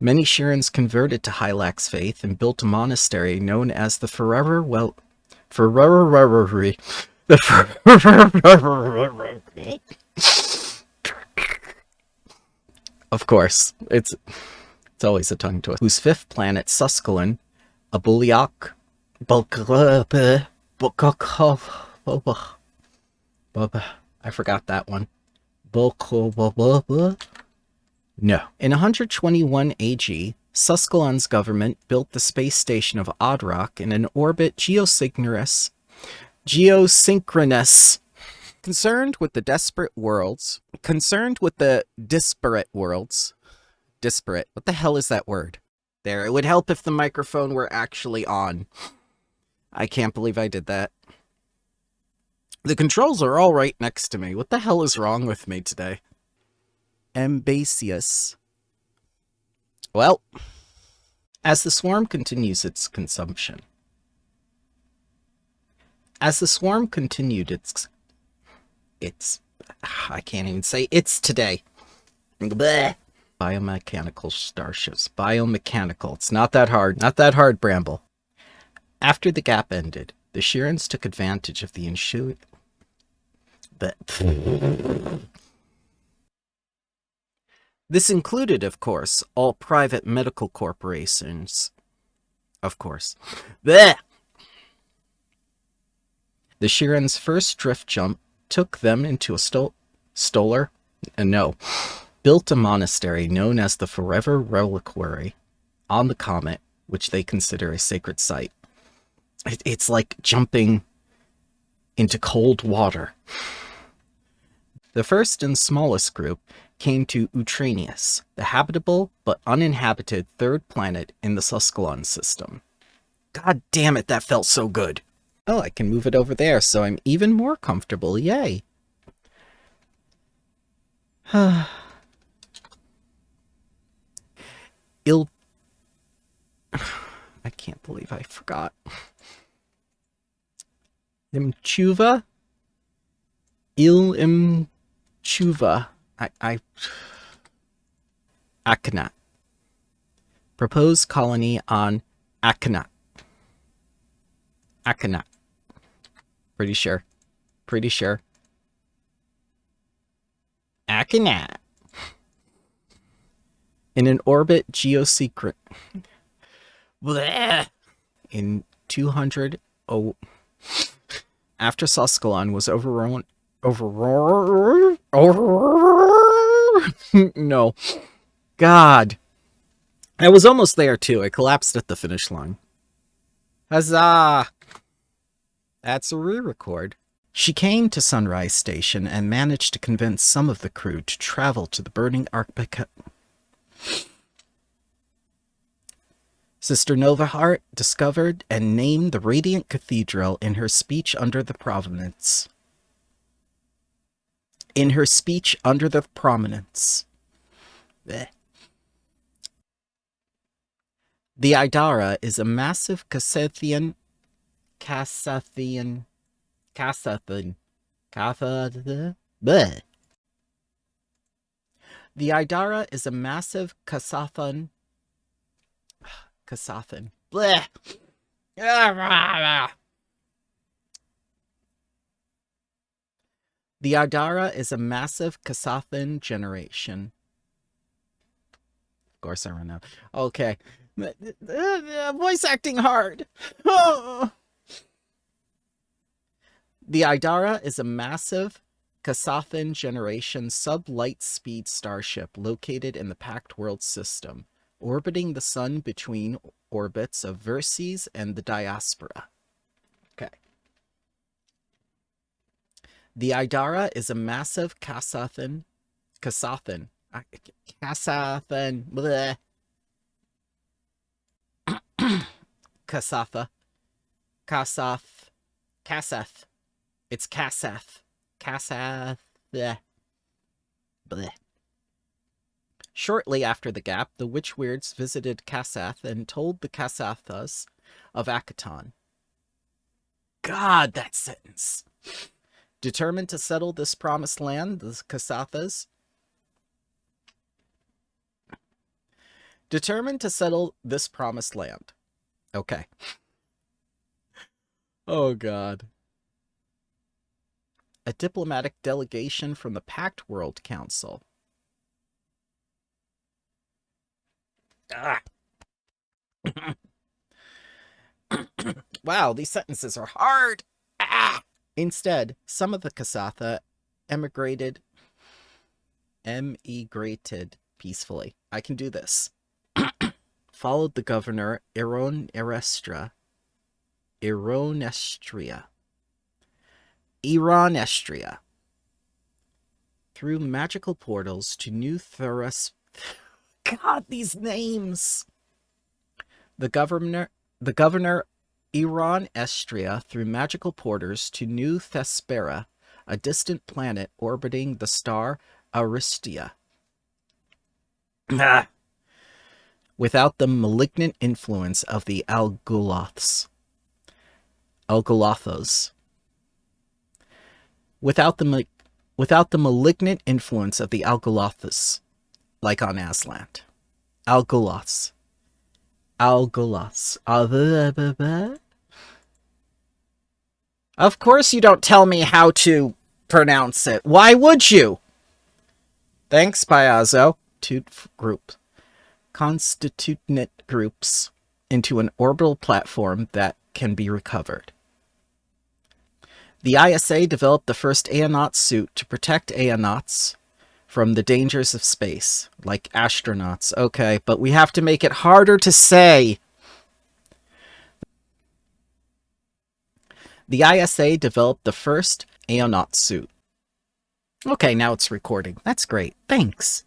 Many Shirans converted to Hylax faith and built a monastery known as the Forever Well... Forever... Of course, it's always a tongue twister. Whose fifth planet, Susquehan, a Bulyak... I forgot that one. No. In 121 AG, Susquehan's government built the space station of Odrock in an orbit geosynchronous. Concerned with the disparate worlds. Disparate. What the hell is that word? There, it would help if the microphone were actually on. I can't believe I did that. The controls are all right next to me. What the hell is wrong with me today? Ambasius. Well, as the swarm continues its consumption. As the swarm continued its I can't even say it's today. Blech. Biomechanical starships. Biomechanical. It's not that hard. Not that hard, Bramble. After the gap ended, the Shirans took advantage of the ensuing... This included, of course, all private medical corporations. Of course. Blech. The Shirans' first drift jump took them into a built a monastery known as the Forever Reliquary on the comet, which they consider a sacred site. It's like jumping into cold water. The first and smallest group came to Utranius, the habitable but uninhabited third planet in the Susquehan system. God damn it, that felt so good. Oh, I can move it over there, so I'm even more comfortable. Yay. I can't believe I forgot. Imchuva? Imchuva. Akanat. Proposed colony on Akanat. Akanat. Pretty sure. Akanat. In an orbit geosecret. In 200... After Susquehan was overrun... No. God. I was almost there, too. I collapsed at the finish line. Huzzah! That's a re-record. She came to Sunrise Station and managed to convince some of the crew to travel to the burning Arctic. Sister Novaheart discovered and named the Radiant Cathedral in her speech under the prominence. Blech. The Idara is a massive Casathian. Bleh. The Idara is a massive Casathan. Bleh. The Idara is a massive Casathan generation. Of course I run out. Okay. Voice acting hard. The Idara is a massive Casathan generation sub-light speed starship located in the pactworlds system, orbiting the sun between orbits of Verces and the Diaspora. Okay. The Idara is a massive Casathan. Bleh. Kasath. It's Kasath. Bleh. Bleh. Shortly after the gap, the Witchweirds visited Kasath and told the Kasathas of Akaton. God, that sentence. Determined to settle this promised land, the Kasathas Determined to settle this promised land. Okay. Oh, God. A diplomatic delegation from the Pactworld Council. Ah. Wow, these sentences are hard. Ah. Instead, some of the Kasatha emigrated peacefully. I can do this. Followed the governor Ironestria through magical portals to New Thuras. God, these names. The governor Ironestria through magical portals to New Thespera, a distant planet orbiting the star Aristia. Without the malignant influence of the Algolothos. Without the malignant influence of the Algolothos, like on Aslan. Algoloths. Of course you don't tell me how to pronounce it. Why would you? Thanks, Paizo. Two group. Constituent groups into an orbital platform that can be recovered. The ISA developed the first Aeronaut suit to protect Aeronauts from the dangers of space, like astronauts. Okay, but we have to make it harder to say. The ISA developed the first Aeronaut suit. Okay, now it's recording. That's great. Thanks.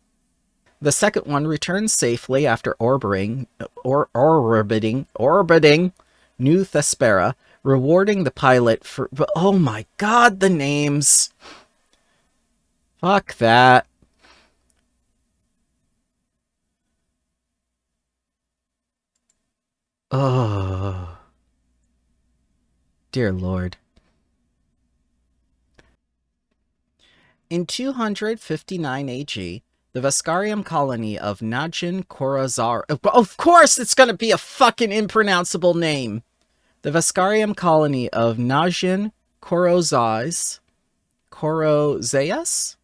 The second one returns safely after orbiting New Thespera, rewarding the pilot for... Oh my god, the names! Fuck that. Oh. Dear Lord. In 259 AG, the veskarium colony of Najin Korozar... Of course it's gonna be a fucking impronounceable name! The veskarium colony of Najin Korozais... Korozeus.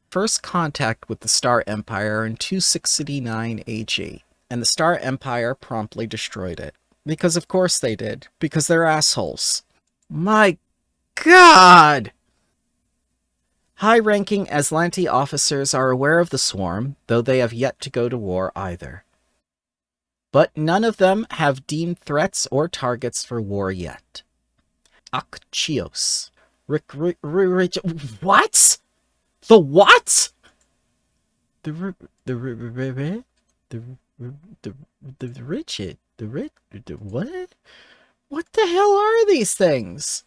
First contact with the Star Empire in 269 AG, and the Star Empire promptly destroyed it. Because of course they did. Because they're assholes. My God! High-ranking Aslanti officers are aware of the swarm, though they have yet to go to war either. But none of them have deemed threats or targets for war yet. Akchios. What? The what? The what? What the hell are these things?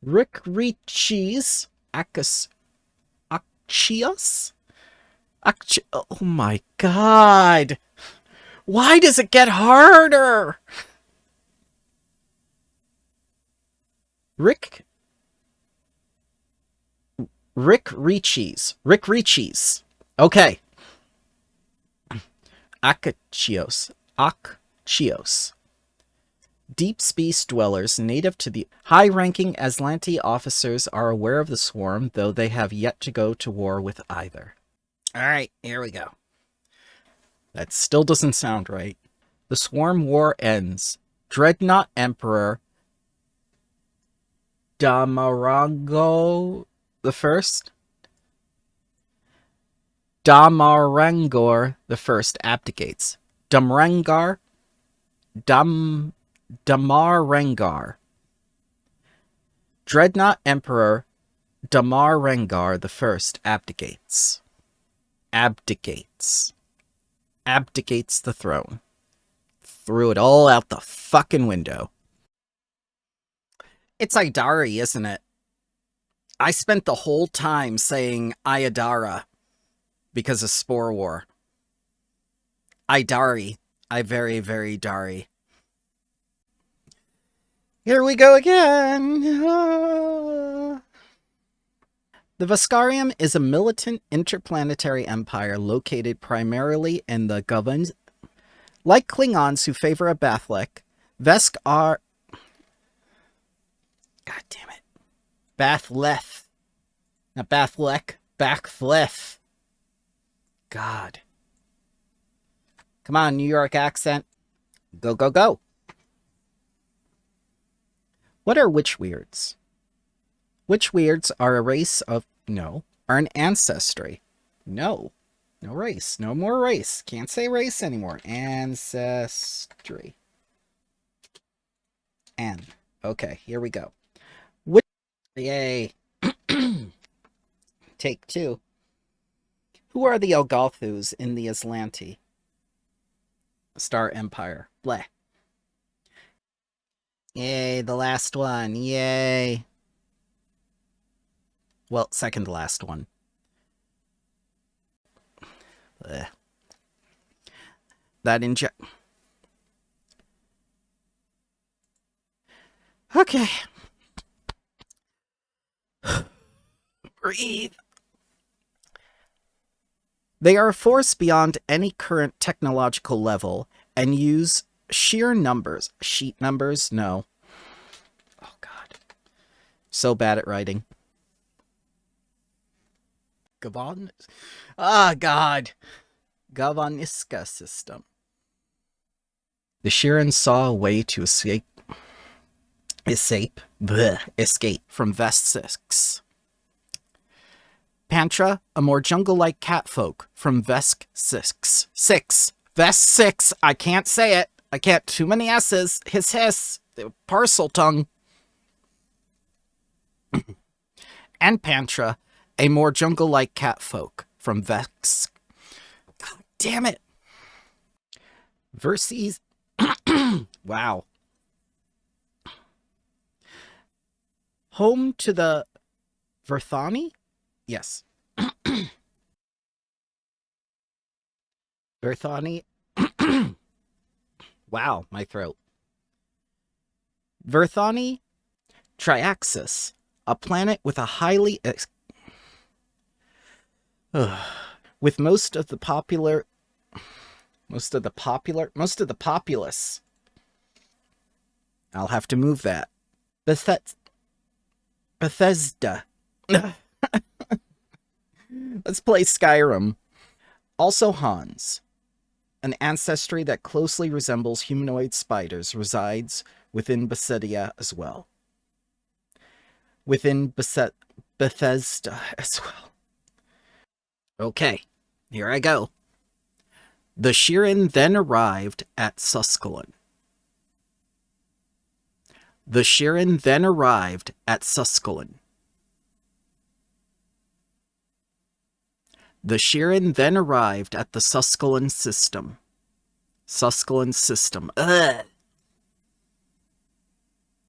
Richies, Akchios? Oh my god! Why does it get harder? Rick Richies. Okay. Akchios. Deep space dwellers native to the high-ranking Aslanti officers are aware of the swarm, though they have yet to go to war with either. Alright, here we go. That still doesn't sound right. The swarm war ends. Dreadnought Emperor Damarangor the First abdicates. Damarangor. Dreadnought Emperor Damarangor the First abdicates. Abdicates the throne. Threw it all out the fucking window. It's Idari, isn't it? I spent the whole time saying Iadara because of Spore War. Idari. I very, very Dari. Here we go again. The Veskarium is a militant interplanetary empire located primarily in the Govans. Like Klingons who favor a Bathlek, Vesk are... God damn it. Bathleth. Not Bathlek. Bathleth. God. Come on, New York accent. Go, go, go. What are witch weirds? Witch weirds are a race of... No. Are an ancestry. No. No race. No more race. Can't say race anymore. Ancestry. N. Okay, here we go. Witch... Yay. Take 2. Who are the Elgalthus in the Aslanti? Star Empire. Bleh. Yay, the last one. Yay. Well, second to last one. Bleh. That inject... Okay. Breathe. They are a force beyond any current technological level and use sheer numbers. Sheet numbers? No. Oh, God. So bad at writing. Gavon... Ah, God. Gavaniska system. The Shirin saw a way to escape from Vest 6. Pantra, a more jungle-like catfolk from Vesk 6. Vest 6. I can't say it. I can't. Too many S's. Hiss. Parcel tongue. And Pantra, a more jungle-like catfolk from Vesk. God damn it. Verses. Wow. Home to the Verthani? Yes. Verthani. Wow, my throat. Verthani Triaxis, a planet with a highly with most of the populace. I'll have to move that. Bethesda. Let's play Skyrim. Also Hans, an ancestry that closely resembles humanoid spiders, resides within Bethesda as well. Bethesda as well. Okay, here I go. The Shirin then arrived at Susquehanna. The Shirin then arrived at Susquehanna. The Shirin then arrived at the Susquehanna system. Susquehanna system. Ugh.